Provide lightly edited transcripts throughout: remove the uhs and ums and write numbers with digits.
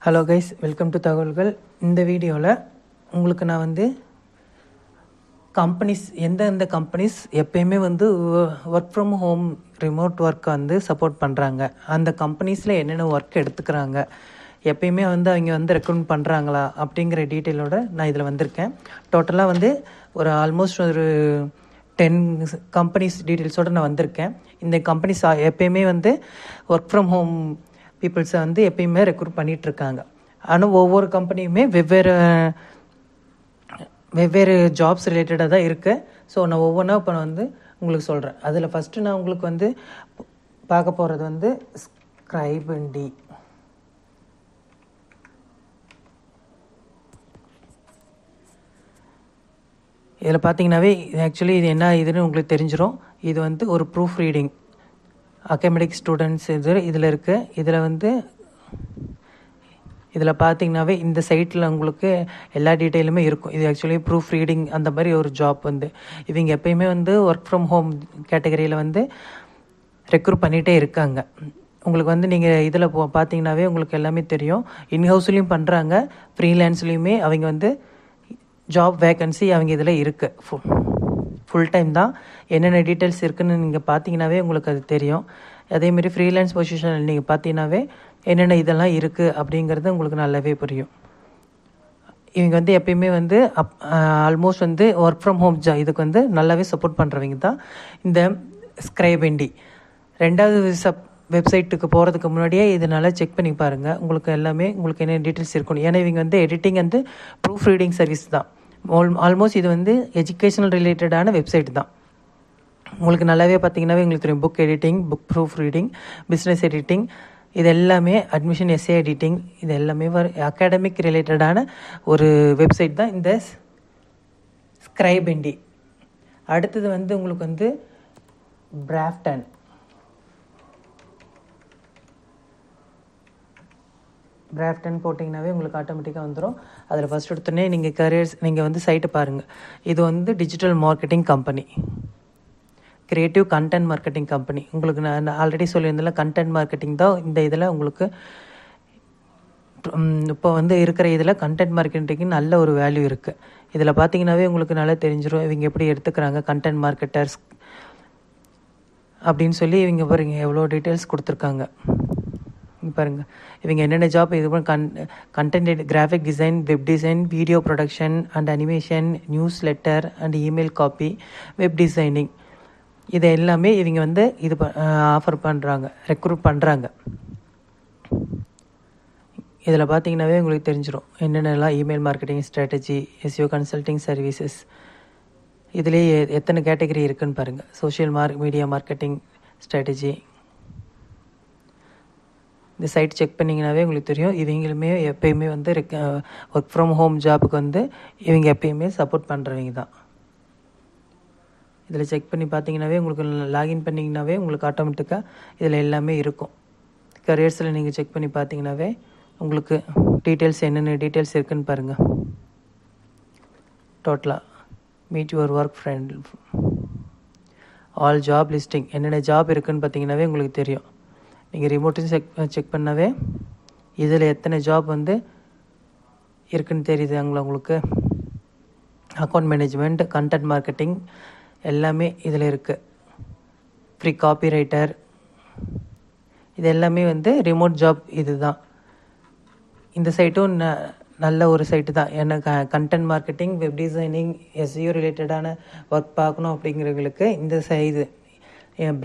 Hello guys, welcome to தகவல்கள். இந்த வீடியோவில் உங்களுக்கு நான் வந்து எந்தெந்த கம்பெனிஸ் எப்பயுமே வந்து ஒர்க் ஃப்ரம் ஹோம் ரிமோட் ஒர்க்கை வந்து சப்போர்ட் பண்ணுறாங்க, அந்த கம்பெனிஸில் என்னென்ன ஒர்க் எடுத்துக்கிறாங்க, எப்பயுமே வந்து அவங்க வந்து ரெக்கமெண்ட் பண்ணுறாங்களா அப்படிங்கிற டீட்டெயிலோடு நான் இதில் வந்திருக்கேன். டோட்டலாக வந்து ஒரு ஆல்மோஸ்ட் ஒரு 10 கம்பெனிஸ் டீட்டெயில்ஸோடு நான் வந்திருக்கேன். இந்த கம்பெனிஸ் எப்பயுமே வந்து ஒர்க் ஃப்ரம் ஹோம் பீப்புள்ஸை வந்து எப்பயுமே ரெக்ரூட் பண்ணிகிட்ருக்காங்க. ஆனால் ஒவ்வொரு கம்பெனியுமே வெவ்வேறு ஜாப்ஸ் ரிலேட்டடாக தான் இருக்குது. ஸோ நான் ஒவ்வொன்றா இப்போ நான் வந்து உங்களுக்கு சொல்கிறேன். அதில் ஃபஸ்ட்டு நான் உங்களுக்கு வந்து பார்க்க போகிறது வந்து ஸ்கிரைபண்டி. இதில் பார்த்தீங்கன்னாவே ஆக்சுவலி இது என்ன இதுன்னு உங்களுக்கு தெரிஞ்சிடும். இது வந்து ஒரு ப்ரூஃப் ரீடிங் அகாடமிக் ஸ்டூடெண்ட்ஸ் இதில் இருக்குது. இதில் பார்த்தீங்கன்னாவே இந்த சைட்டில் உங்களுக்கு எல்லா டீட்டெயிலுமே இருக்கும். இது ஆக்சுவலி ப்ரூஃப் ரீடிங் அந்த மாதிரி ஒரு ஜாப் வந்து இவங்க எப்பயுமே வந்து ஒர்க் ஃப்ரம் ஹோம் கேட்டகரியில் வந்து ரெக்ரூட் பண்ணிகிட்டே இருக்காங்க. உங்களுக்கு வந்து நீங்கள் இதில் பார்த்தீங்கன்னாவே உங்களுக்கு எல்லாமே தெரியும். இன்ஹவுஸ்லேயும் பண்ணுறாங்க, ஃப்ரீலான்ஸ்லேயுமே அவங்க வந்து ஜாப் வேக்கன்சி அவங்க இதில் இருக்குது. ஃபுல் டைம் தான். என்னென்ன டீட்டெயில்ஸ் இருக்குதுன்னு நீங்கள் பார்த்தீங்கன்னாவே உங்களுக்கு அது தெரியும். அதேமாரி ஃப்ரீலான்ஸ் பொசிஷனில் நீங்கள் பார்த்தீங்கன்னாவே என்னென்ன இதெல்லாம் இருக்குது அப்படிங்கிறது உங்களுக்கு நல்லாவே புரியும். இவங்க வந்து எப்பயுமே வந்து ஆல்மோஸ்ட் வந்து ஒர்க் ஃப்ரம் ஹோம் இதுக்கு வந்து நல்லாவே சப்போர்ட் பண்ணுறவங்க தான் இந்த ஸ்கிரைபண்டி. ரெண்டாவது வெப்சைட்டுக்கு போகிறதுக்கு முன்னாடியே இது நல்லா செக் பண்ணி பாருங்கள். உங்களுக்கு எல்லாமே உங்களுக்கு என்ன டீட்டெயில்ஸ் இருக்கணும். ஏன்னா இவங்க வந்து எடிட்டிங் வந்து ப்ரூஃப் ரீடிங் சர்வீஸ் தான். ஆல்மோஸ்ட் இது வந்து எஜுகேஷனல் ரிலேட்டடான வெப்சைட் தான். உங்களுக்கு நல்லாவே பார்த்தீங்கன்னாவே உங்களுக்கு தெரியும். Book editing, book proof reading, business editing, இது எல்லாமே அட்மிஷன் எஸ்ஏ எடிட்டிங், இது எல்லாமே அகாடமிக் ரிலேட்டடான ஒரு வெப்சைட் தான் இந்த ஸ்கிரைபண்டி. அடுத்தது வந்து உங்களுக்கு வந்து பிராஃப்டன் போட்டிங்கனாவே உங்களுக்கு ஆட்டோமேட்டிக்காக வந்துடும். அதில் ஃபஸ்ட் எடுத்தோடனே நீங்கள் நீங்கள் வந்து சைட்டை பாருங்கள். இது வந்து digital marketing company, creative content marketing company. உங்களுக்கு நான் ஆல்ரெடி சொல்லியிருந்தேன்ல, கண்டென்ட் மார்க்கெட்டிங் தான் இந்த இதில் உங்களுக்கு இப்போ வந்து இருக்கிற இதில் கண்டென்ட் மார்க்கெட்டிங்கு நல்ல ஒரு வேல்யூ இருக்குது. இதில் பார்த்தீங்கன்னாவே உங்களுக்கு நல்லா தெரிஞ்சிடும் இவங்க எப்படி எடுத்துக்கிறாங்க கண்டென்ட் மார்க்கெட்டர்ஸ் அப்படின்னு சொல்லி. இவங்க பாருங்க எவ்வளோ டீட்டெயில்ஸ் கொடுத்துருக்காங்க பாருங்கள். இவங்க என்னென்ன ஜாப் இது content graphic design, web design, video production and animation, news letter and email copy, web designing, இது எல்லாமே இவங்க வந்து இது ஆஃபர் பண்ணுறாங்க, ரெக்ரூட் பண்ணுறாங்க. இதில் பார்த்தீங்கன்னாவே உங்களுக்கு தெரிஞ்சிடும் என்னென்னலாம் email marketing strategy, SEO consulting services, இதுலேயே எத்தனை கேட்டகரி இருக்குதுன்னு பாருங்கள். Social media marketing strategy. இந்த சைட் செக் பண்ணிங்கனாவே உங்களுக்கு தெரியும். இவங்களுமே எப்பயுமே வந்து ஒர்க் ஃப்ரம் ஹோம் ஜாபுக்கு வந்து இவங்க எப்பயுமே சப்போர்ட் பண்ணுறவங்க தான். இதில் செக் பண்ணி பார்த்தீங்கன்னாவே உங்களுக்கு லாகின் பண்ணிங்கனாவே உங்களுக்கு ஆட்டோமேட்டிக்காக இதில் எல்லாமே இருக்கும். கரியர்ஸில் நீங்கள் செக் பண்ணி பார்த்தீங்கன்னாவே உங்களுக்கு டீட்டெயில்ஸ் என்னென்ன டீட்டெயில்ஸ் இருக்குதுன்னு பாருங்கள். டோட்டலாக meet your work friend, all job listing, என்னென்ன ஜாப் இருக்குதுன்னு பார்த்தீங்கன்னாவே உங்களுக்கு தெரியும். நீங்கள் ரிமோட்டும் செக் பண்ணாவே இதில் எத்தனை ஜாப் வந்து இருக்குதுன்னு தெரியுதுங்களா உங்களுக்கு. அக்கௌண்ட் மேனேஜ்மெண்ட், கண்டென்ட் மார்க்கெட்டிங் எல்லாமே இதில் இருக்குது. ஃப்ரீ காப்பி ரைட்டர், இது எல்லாமே வந்து ரிமோட் ஜாப். இது தான் இந்த சைட்டும் நல்ல ஒரு சைட்டு தான். ஏன்னா content marketing, web designing, SEO ரிலேட்டடான ஒர்க் பார்க்கணும் அப்படிங்கிறவங்களுக்கு இந்த இது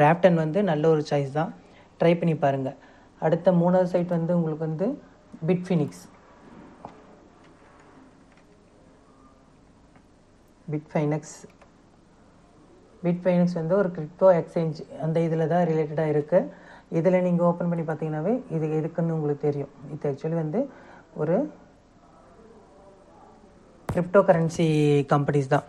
பிராஃப்டன் வந்து நல்ல ஒரு சாய்ஸ் தான். ட்ரை பண்ணி பாருங்கள். அடுத்த 3வது சைட் வந்து உங்களுக்கு வந்து பிட்ஃபைனிக்ஸ் வந்து ஒரு கிரிப்டோ எக்ஸ்சேஞ்ச், அந்த இதில் தான் ரிலேட்டடாக இருக்குது. இதில் நீங்கள் ஓப்பன் பண்ணி பார்த்தீங்கன்னாவே இது எதுக்குன்னு உங்களுக்கு தெரியும். இது ஆக்சுவலி வந்து ஒரு கிரிப்டோ கரன்சி கம்பெனிஸ் தான்.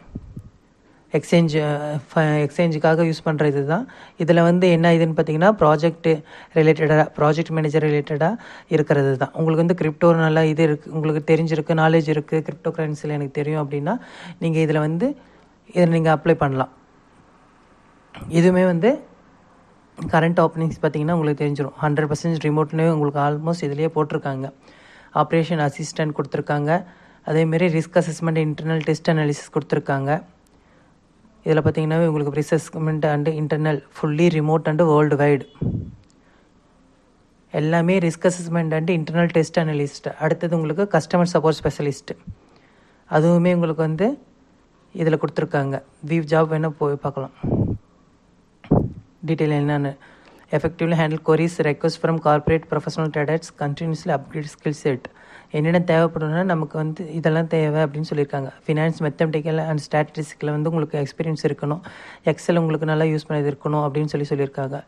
எக்ஸ்சேஞ்சுக்காக யூஸ் பண்ணுற இது தான். இதில் வந்து என்ன இதுன்னு பார்த்தீங்கன்னா ப்ராஜெக்ட் மேனேஜர் ரிலேட்டடாக இருக்கிறது தான். உங்களுக்கு வந்து கிரிப்டோ நல்லா இது இருக்குது, உங்களுக்கு தெரிஞ்சிருக்கு, நாலேஜ் இருக்குது, கிரிப்டோ கரன்சியில் எனக்கு தெரியும் அப்படின்னா நீங்கள் இதில் வந்து நீங்கள் அப்ளை பண்ணலாம். இதுவுமே வந்து கரண்ட் ஓப்பனிங்ஸ் பார்த்தீங்கன்னா உங்களுக்கு தெரிஞ்சிடும். 100% ரிமோட்னே உங்களுக்கு ஆல்மோஸ்ட் இதிலேயே போட்டிருக்காங்க. ஆப்ரேஷன் அசிஸ்டன்ட் கொடுத்துருக்காங்க. அதேமாரி risk assessment, internal test analysis கொடுத்துருக்காங்க. இதில் பார்த்தீங்கன்னா உங்களுக்கு risk assessment and internal fully remote and world wide எல்லாமே risk assessment and internal test analyst. அடுத்தது உங்களுக்கு கஸ்டமர் சப்போர்ட் ஸ்பெஷலிஸ்ட், அதுவுமே உங்களுக்கு வந்து இதில் கொடுத்துருக்காங்க. ஜாப் வேணால் போய் பார்க்கலாம் டீட்டெயில் என்னென்னு. Effectively handle queries request from corporate professional traders, continuously upgrade skill set. என்னென்ன தேவைப்படும்னா நமக்கு வந்து இதெல்லாம் தேவை அப்படின்னு சொல்லியிருக்காங்க. ஃபினான்ஸ், மேத்தமெட்டிக்கல் அண்ட் ஸ்டாட்டிஸ்டிக்ஸில் வந்து உங்களுக்கு எக்ஸ்பீரியன்ஸ் இருக்கணும். எக்ஸல் உங்களுக்கு நல்லா யூஸ் பண்ணது இருக்கணும் அப்படின்னு சொல்லியிருக்காங்க.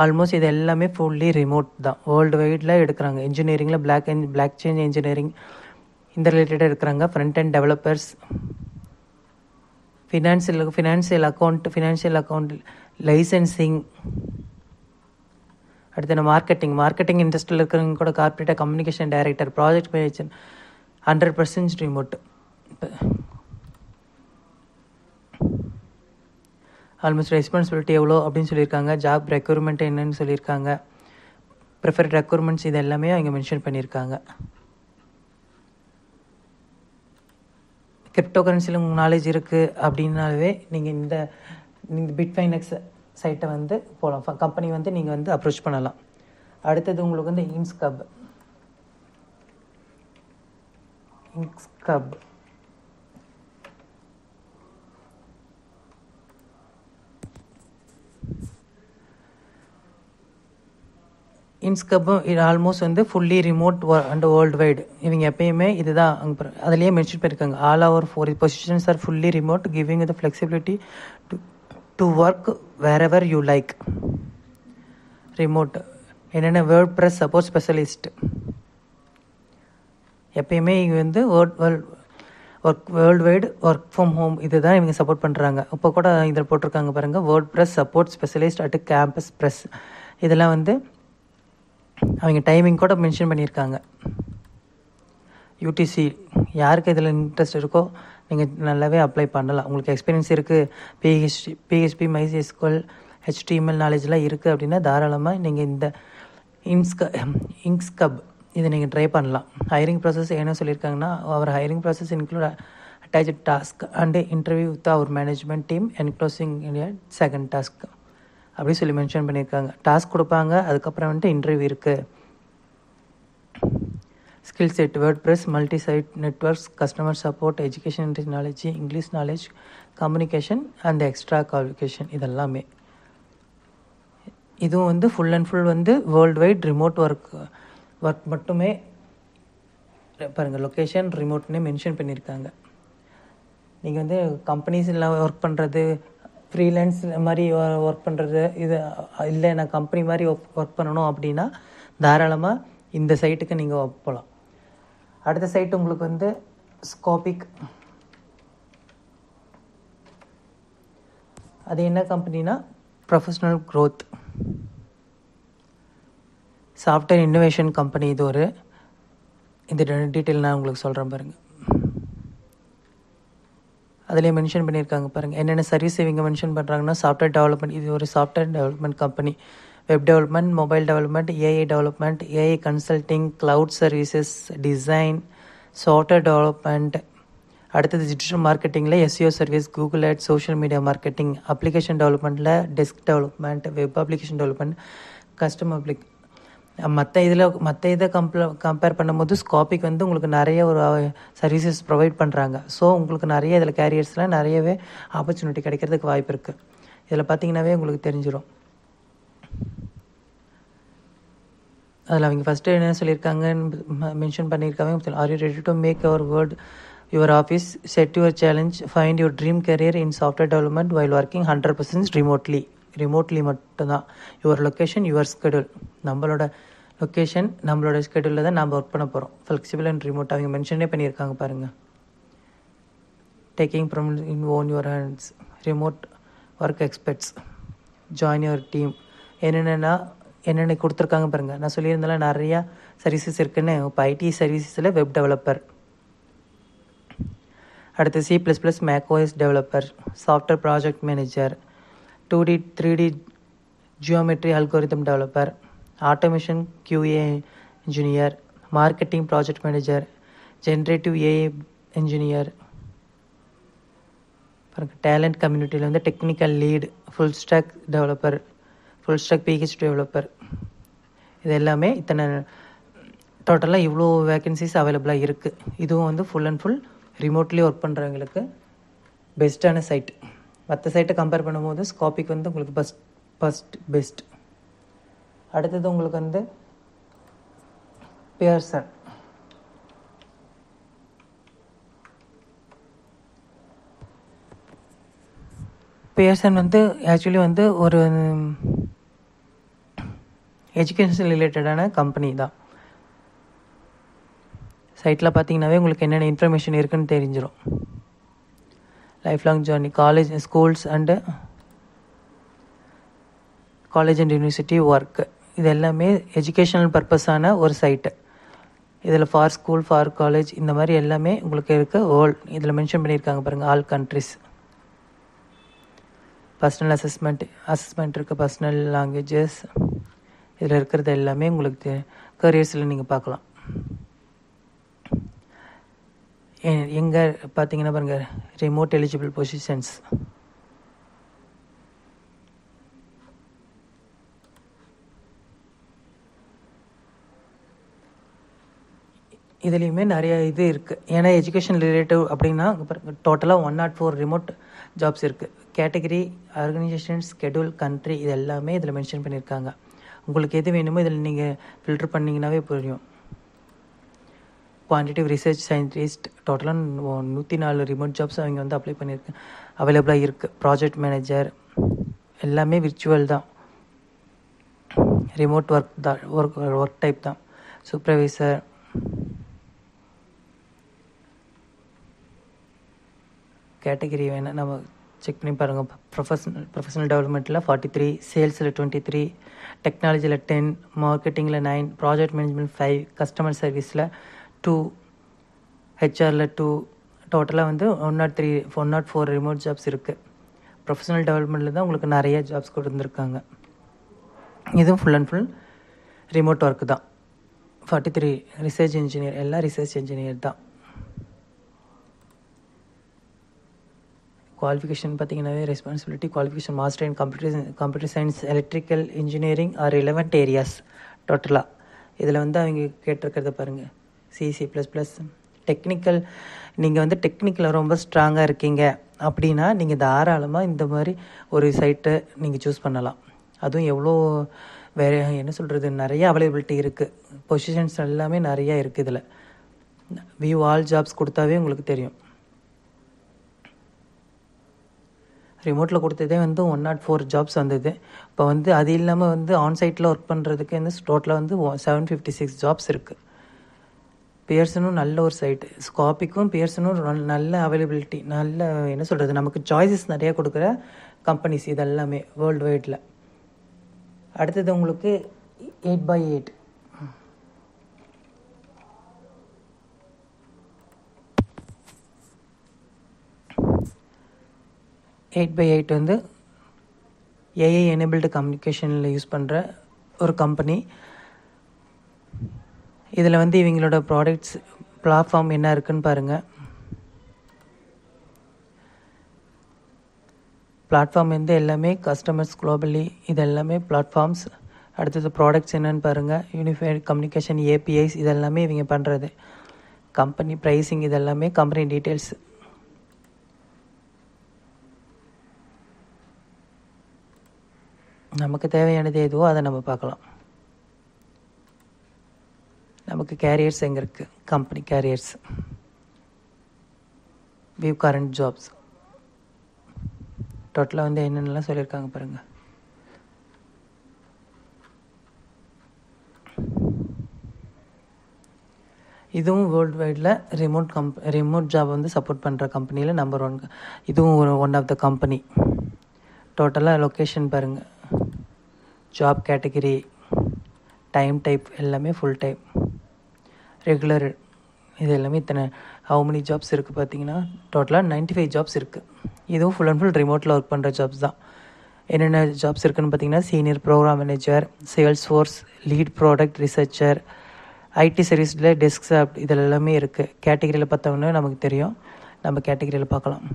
ஆல்மோஸ்ட் இது எல்லாமே ஃபுல்லி ரிமோட் தான், வேர்ல்டு வைடில் எடுக்கிறாங்க. இன்ஜினியரிங்கில் பிளாக் செயின் இன்ஜினியரிங் இந்த ரிலேட்டடாக இருக்கிறாங்க. Front end developers, financial account licensing. அடுத்து மார்க்கெட்டிங் இண்டஸ்ட்ரியில் இருக்கிறவங்க கூட கார்பரேட்டாக communication director, project manager 100% remote. Almost responsibility எவ்வளோ அப்படின்னு சொல்லியிருக்காங்க. ஜாப் ரெக்யூர்மெண்ட் என்னன்னு சொல்லியிருக்காங்க. ப்ரிஃபர்ட் ரெக்யூர்மெண்ட்ஸ் இது எல்லாமே அவங்க மென்ஷன் பண்ணியிருக்காங்க. கிரிப்டோ கரன்சியில் உங்களுக்கு நாலேஜ் இருக்குது அப்படின்னாலே நீங்கள் பிட்ஃபைனெக்ஸ் சைட்டை வந்து போகலாம். கம்பெனி வந்து நீங்கள் வந்து அப்ரோச் பண்ணலாம். அடுத்தது உங்களுக்கு வந்து இன்ஸ்கப். இன்ஸ்கப்பும் இது ஆல்மோஸ்ட் வந்து fully remote and world wide. இவங்க எப்பயுமே இதுதான் அதுலேயே மென்ஷன் பண்ணியிருக்காங்க. All our 4 positions are fully remote, giving the flexibility to work wherever you like. Remote என்னென்ன வேர்ட் ப்ரெஸ் சப்போர்ட் ஸ்பெஷலிஸ்ட். எப்பயுமே இவங்க வந்து world wide work from home இதுதான் இவங்க சப்போர்ட் பண்ணுறாங்க. இப்போ கூட இதில் போட்டிருக்காங்க பாருங்கள், WordPress support specialist at CampusPress. இதெல்லாம் வந்து அவங்க டைமிங் கூட மென்ஷன் பண்ணியிருக்காங்க. யூடிசி யாருக்கு இதில் இன்ட்ரெஸ்ட் இருக்கோ நீங்கள் நல்லாவே அப்ளை பண்ணலாம். உங்களுக்கு எக்ஸ்பீரியன்ஸ் இருக்குது, பிஹெச்பி MySQL HTML நாலேஜ்லாம் இருக்குது அப்படின்னா தாராளமாக நீங்கள் இந்த இன்ஸ்கப் இதை நீங்கள் ட்ரை பண்ணலாம். ஹையரிங் ப்ராசஸ் என்ன சொல்லியிருக்காங்கன்னா, அவர் hiring process include attach task and interview with our management team and closing second task அப்படி சொல்லி மென்ஷன் பண்ணியிருக்காங்க. டாஸ்க் கொடுப்பாங்க, அதுக்கப்புறம் வந்துட்டு இன்டர்வியூ இருக்குது. Skill set WordPress, multi site networks, customer support, education knowledge, English knowledge, communication and extra qualification இதெல்லாமே. இதுவும் வந்து ஃபுல் அண்ட் ஃபுல் வந்து வேர்ல்டு வைட் ரிமோட் ஒர்க் மட்டுமே. பாருங்கள், லொக்கேஷன் ரிமோட்னே மென்ஷன் பண்ணியிருக்காங்க. நீங்கள் வந்து கம்பெனிஸில் ஒர்க் பண்ணுறது, ஃப்ரீலான்ஸ் மாதிரி ஒர்க் பண்ணுறது, இது இல்லை நான் கம்பெனி மாதிரி ஒர்க் பண்ணணும் அப்படின்னா தாராளமாக இந்த சைட்டுக்கு நீங்கள் போகலாம். அடுத்த சைட்டு உங்களுக்கு வந்து ஸ்கோபிக். அது என்ன கம்பெனினா professional growth software innovation company. இது இந்த டீட்டெயில் நான் உங்களுக்கு சொல்கிறேன் பாருங்கள். அதிலே மென்ஷன் பண்ணியிருக்காங்க பாருங்கள், என்னென்ன சர்வீஸ் இவங்க மென்ஷன் பண்ணுறாங்கன்னா, சாஃப்ட்வேர் டெவலப்மெண்ட், இது ஒரு software development company. Web development, mobile development, AI development, AI consulting, cloud services, design, software development. அடுத்தது டிஜிட்டல் மார்க்கெட்டிங்கில் SEO service, Google ad, social media marketing, application டெவலப்மெண்ட்டில் desk development, web application development, customer மற்ற இதை compare பண்ணும்போது ஸ்கோபிக் வந்து உங்களுக்கு நிறைய ஒரு சர்வீசஸ் ப்ரொவைட் பண்ணுறாங்க. ஸோ உங்களுக்கு நிறைய இதில் கேரியர்ஸ்லாம் நிறையவே ஆப்பர்ச்சுனிட்டி கிடைக்கிறதுக்கு வாய்ப்பு இருக்குது. இதில் பார்த்தீங்கன்னாவே உங்களுக்கு தெரிஞ்சிடும். அதில் அவங்க ஃபஸ்ட்டு என்ன சொல்லியிருக்காங்கன்னு மென்ஷன் பண்ணியிருக்காங்க. Are you ready to make your office set your challenge, find your dream career in software development while working 100% remotely மட்டும்தான். Your location your schedule. நம்மளோட லொக்கேஷன் நம்மளோட ஸ்கெடியூலில் தான் நம்ம ஒர்க் பண்ண போகிறோம். ஃப்ளெக்சிபிள் அண்ட் ரிமோட் அவங்க மென்ஷனே பண்ணியிருக்காங்க பாருங்கள். Taking from in own your hands, remote work experts, join your team. என்னென்ன கொடுத்துருக்காங்க பாருங்கள். நான் சொல்லியிருந்தாலும் நிறையா சர்வீசஸ் இருக்குன்னு. இப்போ IT சர்வீசஸில் வெப் டெவலப்பர், அடுத்து C++ macOS developer, software project manager, 2D 3D geometry algorithm developer, automation QA engineer, marketing project manager, generative AI engineer, talent கம்யூனிட்டியில் வந்து டெக்னிக்கல் லீட், ஃபுல் ஸ்டாக் டெவலப்பர், ஃபுல் ஸ்டாக் பிஹெச் டெவலப்பர், இது எல்லாமே இத்தனை டோட்டலாக இவ்வளோ வேக்கன்சிஸ் அவைலபிளாக இருக்குது. இதுவும் வந்து full and full remotely work பண்ணுறவங்களுக்கு பெஸ்ட்டான சைட். மற்ற சைட்டை கம்பேர் பண்ணும்போது ஸ்காபிக் வந்து உங்களுக்கு பெஸ்ட். அடுத்தது உங்களுக்கு வந்து பியர்சன். பியர்சன் வந்து ஆக்சுவலி வந்து ஒரு எஜுகேஷன் ரிலேட்டடான கம்பெனி தான். சைட்டில் பார்த்தீங்கன்னாவே உங்களுக்கு என்னென்ன இன்ஃபர்மேஷன் இருக்குதுன்னு தெரிஞ்சிடும். Life long journey, college, schools and college and university work, இது எல்லாமே எஜுகேஷனல் பர்பஸான ஒரு சைட்டு. இதில் ஃபார் ஸ்கூல், ஃபார் காலேஜ், இந்த மாதிரி எல்லாமே உங்களுக்கு இருக்க இதில் மென்ஷன் பண்ணியிருக்காங்க பாருங்கள், ஆல் கண்ட்ரிஸ். பர்சனல் அசஸ்மெண்ட் இருக்குது, பர்சனல் லாங்குவேஜஸ், இதில் இருக்கிறது எல்லாமே உங்களுக்கு கரியர்ஸில் நீங்கள் பார்க்கலாம். எங்கே பார்த்தீங்கன்னா பாருங்கள், ரிமோட் எலிஜிபிள் பொசிஷன்ஸ். இதுலேயுமே நிறைய இது இருக்குது. ஏன்னா எஜுகேஷன் ரிலேட்டிவ் அப்படின்னா டோட்டலாக 104 ரிமோட் ஜாப்ஸ் இருக்குது. கேட்டகரி, ஆர்கனைசேஷன், ஸ்கெடியூல், கண்ட்ரி, இது எல்லாமே இதில் மென்ஷன் பண்ணியிருக்காங்க. உங்களுக்கு எது வேணுமோ இதில் நீங்கள் ஃபில்டர் பண்ணிங்கன்னாவே புரியும். குவான்டிட்டிவ் ரிசர்ச் சயின்டிஸ்ட், டோட்டலாக 104 ரிமோட் ஜாப்ஸ் அவங்க வந்து அப்ளை பண்ணியிருக்கு, அவைலபிளாக இருக்குது. ப்ராஜெக்ட் மேனேஜர், எல்லாமே விர்ச்சுவல் தான், ரிமோட் ஒர்க் தான், ஒர்க் டைப் தான். சூப்பர்வைசர், கேட்டகிரி வேணால் நம்ம செக் பண்ணி பாருங்கள். ப்ரொஃபஷனல் டெவலப்மெண்ட்டில் 43, சேல்ஸில் 23, டெக்னாலஜியில் 10, மார்க்கெட்டிங்கில் 9, ப்ராஜெக்ட் மேனேஜ்மெண்ட் 5, கஸ்டமர் சர்வீஸில் 2, ஹெச்ஆரில் 2, டோட்டலாக வந்து 104 ரிமோட் ஜாப்ஸ் இருக்குது. ப்ரொஃபஷனல் டெவலப்மெண்ட்டில் தான் உங்களுக்கு நிறைய ஜாப்ஸ் கொடுத்துருக்காங்க. இதுவும் full and full remote work தான். 43 ரிசர்ச் இன்ஜினியர், எல்லாம் ரிசர்ச் இன்ஜினியர் தான். குவாலிஃபிகேஷன் பார்த்தீங்கன்னாவே responsibility qualification master in computer science, electrical engineering or relevant areas. டோட்டலாக இதில் வந்து அவங்க கேட்டிருக்கிறத பாருங்கள், C++. டெக்னிக்கல், நீங்கள் வந்து டெக்னிக்கலில் ரொம்ப ஸ்ட்ராங்காக இருக்கீங்க அப்படின்னா நீங்கள் தாராளமாக இந்த மாதிரி ஒரு சைட்டை நீங்கள் சூஸ் பண்ணலாம். அதுவும் எவ்வளோ வேறு என்ன சொல்கிறது, நிறைய அவைலபிலிட்டி இருக்குது, பொசிஷன்ஸ் எல்லாமே நிறையா இருக்குது. இதில் வியூ ஆல் ஜாப்ஸ் கொடுத்தாவே உங்களுக்கு தெரியும். ரிமோட்டில் கொடுத்ததே வந்து 104 ஜாப்ஸ் வந்தது. இப்போ வந்து அது இல்லாமல் வந்து ஆன்சைட்டில் ஒர்க் பண்ணுறதுக்கு வந்து டோட்டலாக வந்து 756 ஜாப்ஸ் இருக்குது. பியர்சனும் நல்ல ஒரு சைட்டு, ஸ்காபிக்கும் பியர்சனும் நல்ல அவைலபிலிட்டி, நல்ல என்ன சொல்கிறது, நமக்கு சாய்ஸஸ் நிறையா கொடுக்குற கம்பெனிஸ் இதெல்லாமே வேர்ல்டு வைடில். அடுத்தது உங்களுக்கு 8x8. 8x8 வந்து ஏஐ எனேபிள்டு கம்யூனிகேஷனில் யூஸ் பண்ணுற ஒரு கம்பெனி. இதில் வந்து இவங்களோட ப்ராடக்ட்ஸ் பிளாட்ஃபார்ம் என்ன இருக்குதுன்னு பாருங்கள். பிளாட்ஃபார்ம் வந்து எல்லாமே கஸ்டமர்ஸ் குளோபலி, இது எல்லாமே பிளாட்ஃபார்ம்ஸ். அடுத்தது ப்ராடக்ட்ஸ் என்னென்னு பாருங்கள், யூனிஃபைடு கம்யூனிகேஷன், ஏபிஐஸ், இதெல்லாமே இவங்க பண்ணுறது. கம்பெனி ப்ரைஸிங், இதெல்லாமே கம்பெனி டீட்டெயில்ஸ். நமக்கு தேவையானது எதுவோ அதை நம்ம பார்க்கலாம். நமக்கு கேரியர்ஸ் எங்கே இருக்குது, company careers, view current jobs, டோட்டலாக வந்து என்னென்னலாம் சொல்லியிருக்காங்க பாருங்கள். இதுவும் வேர்ல்டு வைடில் ரிமோட் ஜாப் வந்து சப்போர்ட் பண்ணுற கம்பெனியில் நம்பர் 1. இதுவும் ஒன் ஆஃப் த கம்பெனி. டோட்டலாக லொக்கேஷன் பாருங்கள், ஜாப் கேட்டகிரி, டைம் டைப் எல்லாமே ஃபுல் டைம், ரெகுலர், இது எல்லாமே இத்தனை. ஹவு மெனி ஜாப்ஸ் இருக்குது பார்த்தீங்கன்னா டோட்டலாக 95 ஜாப்ஸ் இருக்குது. இதுவும் ஃபுல் அண்ட் ஃபுல் ரிமோட்டில் ஒர்க் பண்ணுற ஜாப்ஸ் தான். என்னென்ன ஜாப்ஸ் இருக்குதுன்னு பார்த்தீங்கன்னா, senior program manager, Salesforce, lead product researcher, IT சர்வீஸில் டெஸ்க்டாப் இதில் எல்லாமே இருக்குது. கேட்டகரியில் பார்த்தோம்னா நமக்கு தெரியும். நம்ம கேட்டகரியில் பார்க்கலாம்.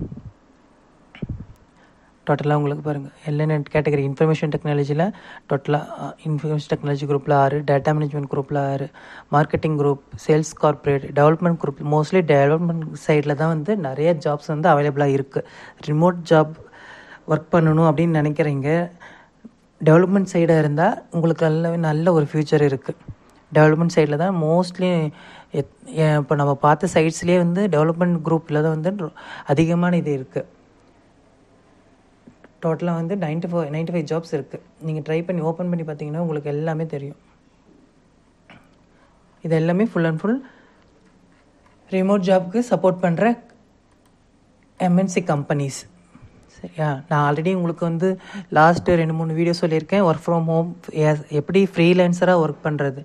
டோட்டலாக உங்களுக்கு பாருங்கள் என்னென்ன கேட்டகரி. இன்ஃபர்மேஷன் டெக்னாலஜியில் டோட்டலாக இன்ஃபர்மேஷன் டெக்னாலஜி குரூப்பில் 6, டேட்டா மேனேஜ்மெண்ட் குரூப்பில் 6, marketing group, sales corporate, development group. Mostly development சைடில் தான் வந்து நிறைய ஜாப்ஸ் வந்து அவைலபிளாக இருக்குது. ரிமோட் ஜாப் ஒர்க் பண்ணணும் அப்படின்னு நினைக்கிறீங்க, டெவலப்மெண்ட் சைடாக இருந்தால் உங்களுக்கு நல்ல ஒரு ஃப்யூச்சர் இருக்குது. டெவலப்மெண்ட் சைடில் தான் மோஸ்ட்லி இப்போ நம்ம பார்த்த சைட்ஸ்லேயே வந்து டெவலப்மெண்ட் குரூப்பில் தான் வந்து அதிகமான இது இருக்குது. டோட்டலாக வந்து 95 ஜாப்ஸ் இருக்குது. நீங்கள் ட்ரை பண்ணி ஓப்பன் பண்ணி பார்த்தீங்கன்னா உங்களுக்கு எல்லாமே தெரியும். இது எல்லாமே ஃபுல் அண்ட் ஃபுல் ரிமோட் ஜாப்க்கு சப்போர்ட் பண்ணுற எம்என்சி கம்பெனிஸ். சரியா? நான் ஆல்ரெடி உங்களுக்கு வந்து லாஸ்ட்டு 2-3 வீடியோ சொல்லியிருக்கேன். ஒர்க் ஃப்ரம் ஹோம் எப்படி ஃப்ரீலான்சராக ஒர்க் பண்ணுறது,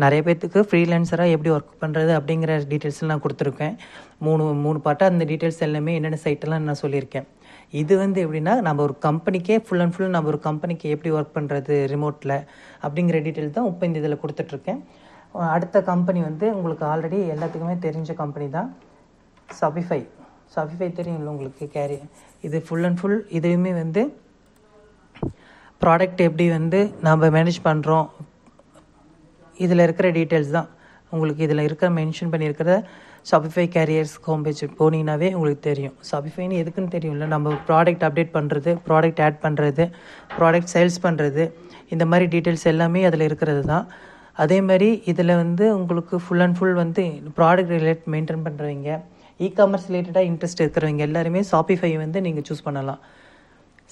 நிறைய பேர்த்துக்கு ஃப்ரீலான்சராக எப்படி ஒர்க் பண்ணுறது அப்படிங்கிற டீட்டெயில்ஸ்லாம் நான் கொடுத்துருக்கேன். 3 பார்ட்டாக அந்த டீட்டெயில்ஸ் எல்லாமே என்னென்ன சைட்டெல்லாம் நான் சொல்லியிருக்கேன். இது வந்து எப்படின்னா நம்ம ஒரு கம்பெனிக்கே ஃபுல் அண்ட் ஃபுல் நம்ம ஒரு கம்பெனிக்கு எப்படி ஒர்க் பண்ணுறது ரிமோட்டில் அப்படிங்கிற டீட்டெயில் தான் இப்போ இந்த இதில் கொடுத்துட்ருக்கேன். அடுத்த கம்பெனி வந்து உங்களுக்கு ஆல்ரெடி எல்லாத்துக்குமே தெரிஞ்ச கம்பெனி தான் ஷாபிஃபை. ஷாபிஃபை தெரியும்ல உங்களுக்கு. இது ஃபுல் அண்ட் ஃபுல் இதுவுமே வந்து ப்ராடக்ட் எப்படி வந்து நம்ம மேனேஜ் பண்ணுறோம் இதில் இருக்கிற டீட்டெயில்ஸ் தான் உங்களுக்கு இதில் இருக்கிற மென்ஷன் பண்ணியிருக்கிற ஷாபிஃபை கேரியர்ஸ் ஹோம் பேஜ் போனீங்கன்னாவே உங்களுக்கு தெரியும். ஷாபிஃபைன்னு எதுக்குன்னு தெரியும்ல, நம்ம ப்ராடக்ட் அப்டேட் பண்ணுறது, ப்ராடக்ட் ஆட் பண்ணுறது, ப்ராடக்ட் சேல்ஸ் பண்ணுறது, இந்த மாதிரி டீட்டெயில்ஸ் எல்லாமே அதில் இருக்கிறது தான். அதே மாதிரி இதில் வந்து உங்களுக்கு ஃபுல் அண்ட் ஃபுல் வந்து ப்ராடக்ட் ரிலேட் மெயின்டைன் பண்ணுறவங்க, இ-காமர்ஸ் ரிலேட்டடாக இன்ட்ரெஸ்ட் இருக்கிறவங்க எல்லாருமே ஷாபிஃபை வந்து நீங்கள் சூஸ் பண்ணலாம்.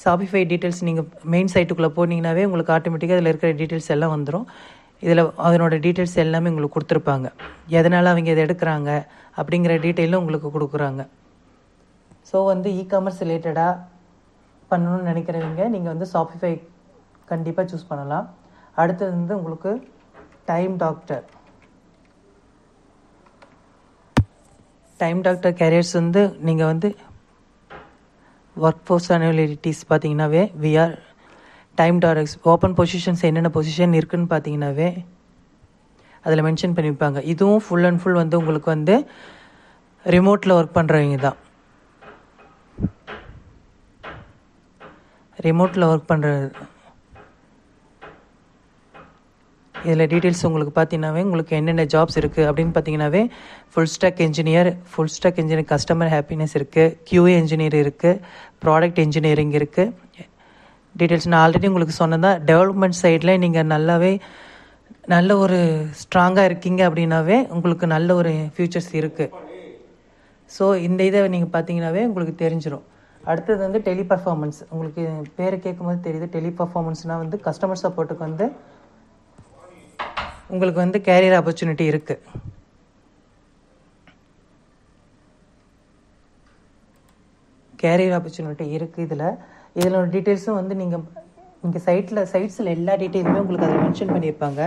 ஷாபிஃபை டீட்டெயில்ஸ் நீங்கள் மெயின் சைட்டுக்குள்ளே போனீங்கன்னாவே உங்களுக்கு ஆட்டோமேட்டிக்காக அதில் இருக்கிற டீட்டெயில்ஸ் எல்லாம் வந்துடும். இதில் அதனோட டீட்டெயில்ஸ் எல்லாமே உங்களுக்கு கொடுத்துருப்பாங்க. எதனால் அவங்க இதை எடுக்கிறாங்க அப்படிங்கிற டீட்டெயிலும் உங்களுக்கு கொடுக்குறாங்க. ஸோ வந்து இ-காமர்ஸ் ரிலேட்டடாக பண்ணணும்னு நினைக்கிறவங்க நீங்கள் வந்து ஷாபிஃபை கண்டிப்பாக சூஸ் பண்ணலாம். அடுத்தது வந்து உங்களுக்கு டைம் டாக்டர் கேரியர்ஸ் வந்து நீங்கள் வந்து ஒர்க் ஃபோர்ஸ் அனாலிட்டிஸ் பார்த்தீங்கன்னாவே விஆர் டைம் டாரக்ஸ் ஓப்பன் பொசிஷன்ஸ் என்னென்ன பொசிஷன் இருக்குதுன்னு பார்த்தீங்கன்னாவே அதில் மென்ஷன் பண்ணியிருப்பாங்க. இதுவும் ஃபுல் அண்ட் ஃபுல் வந்து உங்களுக்கு வந்து ரிமோட்டில் ஒர்க் பண்ணுறவங்க தான். ரிமோட்டில் ஒர்க் பண்ணுறது இதில் டீட்டெயில்ஸ் உங்களுக்கு பார்த்தீங்கன்னாவே உங்களுக்கு என்னென்ன ஜாப்ஸ் இருக்குது அப்படின்னு பார்த்தீங்கன்னாவே full stack engineer customer happiness இருக்குது, QA இன்ஜினியர் இருக்குது, ப்ராடக்ட் இன்ஜினியரிங் இருக்குது. டீட்டெயில்ஸ் நான் ஆல்ரெடி உங்களுக்கு சொன்னதான். டெவலப்மெண்ட் சைடில் நீங்கள் நல்ல ஒரு ஸ்ட்ராங்காக இருக்கீங்க அப்படின்னாவே உங்களுக்கு நல்ல ஒரு ஃப்யூச்சர்ஸ் இருக்குது. ஸோ இந்த இதை நீங்கள் பார்த்தீங்கன்னாவே உங்களுக்கு தெரிஞ்சிடும். அடுத்தது வந்து டெலி பர்ஃபார்மன்ஸ். உங்களுக்கு பேரை கேட்கும்போது தெரியுது. டெலி பர்ஃபார்மன்ஸ்னால் வந்து கஸ்டமர் சப்போர்ட்டுக்கு வந்து உங்களுக்கு வந்து கேரியர் ஆப்பர்ச்சுனிட்டி இருக்குது. கேரியர் ஆப்பர்ச்சுனிட்டி இருக்குது. இதனோட டீட்டெயில்ஸும் வந்து நீங்கள் சைட்ஸில் எல்லா டீட்டெயிலுமே உங்களுக்கு அதை மென்ஷன் பண்ணியிருப்பாங்க.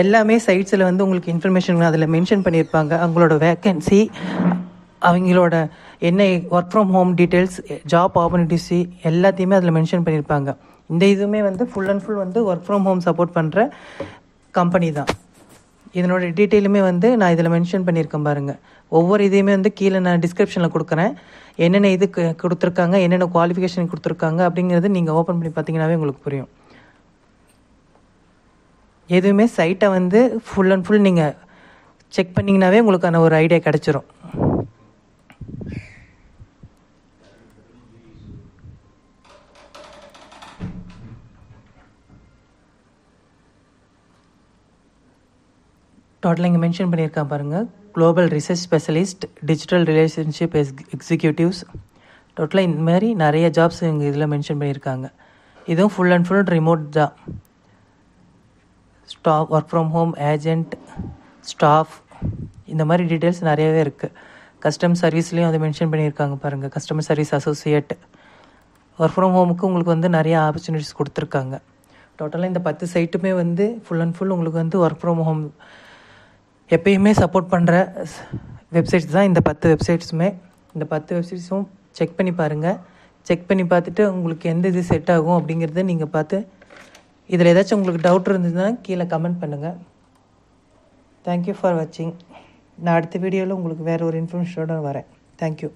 எல்லாமே சைட்ஸில் வந்து உங்களுக்கு இன்ஃபர்மேஷன் அதில் மென்ஷன் பண்ணியிருப்பாங்க. அவங்களோட வேக்கன்சி, அவங்களோட என்ன work from home details, job opportunities எல்லாத்தையுமே அதில் மென்ஷன் பண்ணியிருப்பாங்க. இந்த இதுவுமே வந்து ஃபுல் அண்ட் ஃபுல் வந்து ஒர்க் ஃப்ரம் ஹோம் சப்போர்ட் பண்ணுற கம்பெனி தான். இதனோட டீட்டெயிலுமே வந்து நான் இதில் மென்ஷன் பண்ணியிருக்கேன் பாருங்கள். ஒவ்வொரு இதையுமே வந்து கீழே நான் டிஸ்கிரிப்ஷனில் கொடுக்குறேன். என்னென்ன இது கொடுத்துருக்காங்க, என்னென்ன குவாலிஃபிகேஷன் கொடுத்துருக்காங்க அப்படிங்கிறது நீங்கள் ஓப்பன் பண்ணி பார்த்தீங்கன்னாவே உங்களுக்கு புரியும். எதுவுமே சைட்டை வந்து ஃபுல் அண்ட் ஃபுல் நீங்கள் செக் பண்ணிங்கனாவே உங்களுக்கான ஒரு ஐடியா கிடச்சிரும். டோட்டலாக இங்கே மென்ஷன் பண்ணியிருக்கேன் பாருங்கள். Global research specialist, digital relationship executives, டோட்டலாக இந்த மாதிரி நிறைய ஜாப்ஸ் இங்கே இதில் மென்ஷன் பண்ணியிருக்காங்க. இதுவும் ஃபுல் அண்ட் ஃபுல் ரிமோட் தான். Work from home, agent, staff, இந்த மாதிரி டீட்டெயில்ஸ் நிறையவே இருக்குது. கஸ்டமர் சர்வீஸ்லேயும் அதை மென்ஷன் பண்ணியிருக்காங்க பாருங்கள். Customer service associate, work from ஹோமுக்கு உங்களுக்கு வந்து நிறைய ஆப்பர்ச்சுனிட்டிஸ் கொடுத்துருக்காங்க. டோட்டலாக இந்த 10 சைட்டுமே வந்து ஃபுல் அண்ட் ஃபுல் உங்களுக்கு வந்து ஒர்க் ஃப்ரம் ஹோம் எப்பயுமே சப்போர்ட் பண்ணுற வெப்சைட்ஸ் தான் இந்த 10 வெப்சைட்ஸுமே. இந்த 10 வெப்சைட்ஸும் செக் பண்ணி பாருங்கள். செக் பண்ணி பார்த்துட்டு உங்களுக்கு எந்த இது செட் ஆகும் அப்படிங்கிறத நீங்கள் பார்த்து, இதில் ஏதாச்சும் உங்களுக்கு டவுட் இருந்ததுன்னா கீழே கமெண்ட் பண்ணுங்கள். தேங்க்யூ ஃபார் வாட்சிங். நான் அடுத்த வீடியோவில் உங்களுக்கு வேறு ஒரு இன்ஃபர்மேஷனோட வரேன். தேங்க்யூ.